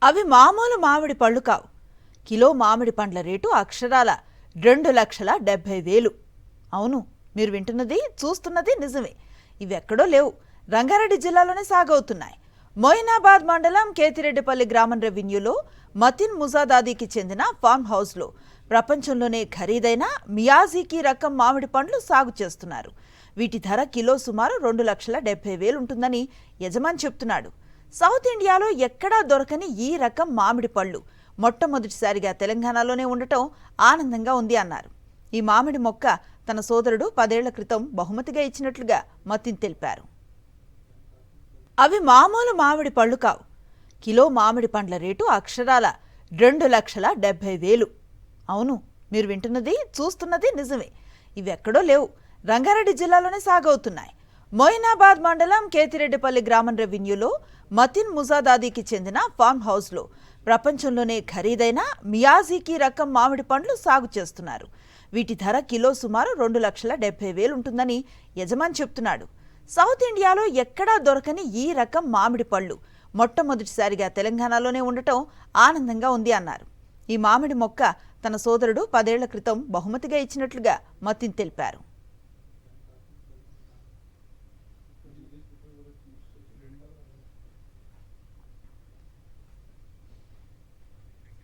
అవి మామూలు మామిడి పళ్ళు కావు. కిలో మామిడి పండ్ల రేటు అక్షరాల 2,70,000. అవును, మీరు వింటున్నది చూస్తున్నది నిజమే. ఇవెక్కడో లేవు, రంగారెడ్డి జిల్లాలోనే సాగవుతున్నాయి. మొయినాబాద్ మండలం కేతిరెడ్డిపల్లి గ్రామం రెవెన్యూలో మతిన్ ముజాదాదీకి చెందిన ఫామ్ హౌస్లో ప్రపంచంలోనే ఖరీదైన మియాజీకి రకం మామిడి పండ్లు సాగు చేస్తున్నారు. వీటి ధర కిలో సుమారు 2,70,000 ఉంటుందని యజమాని చెప్తున్నాడు. సౌత్ ఇండియాలో ఎక్కడా దొరకని ఈ రకం మామిడి పళ్ళు మొట్టమొదటిసారిగా తెలంగాణలోనే ఉండటం ఆనందంగా ఉంది అన్నారు. ఈ మామిడి మొక్క తన సోదరుడు 10 ఏళ్ల క్రితం బహుమతిగా ఇచ్చినట్లుగా మతిన్ తెలిపారు. అవి మామూలు మామిడి పళ్ళు కావు. కిలో మామిడి పండ్ల రేటు అక్షరాల 2,70,000. అవును, మీరు వింటున్నది చూస్తున్నది నిజమే. ఇవెక్కడో లేవు, రంగారెడ్డి జిల్లాలోనే సాగవుతున్నాయి. మొయినాబాద్ మండలం కేతిరెడ్డిపల్లి గ్రామం రెవెన్యూలో మతిన్ ముజాదాదీకి చెందిన ఫామ్ హౌస్లో ప్రపంచంలోనే ఖరీదైన మియాజీకి రకం మామిడి పండ్లు సాగు చేస్తున్నారు. వీటి ధర కిలో సుమారు 2,70,000 ఉంటుందని యజమాని చెప్తున్నాడు. సౌత్ ఇండియాలో ఎక్కడా దొరకని ఈ రకం మామిడి పళ్ళు మొట్టమొదటిసారిగా తెలంగాణలోనే ఉండటం ఆనందంగా ఉంది అన్నారు. ఈ మామిడి మొక్క తన సోదరుడు 10 ఏళ్ల క్రితం బహుమతిగా ఇచ్చినట్లుగా మతిన్ తెలిపారు.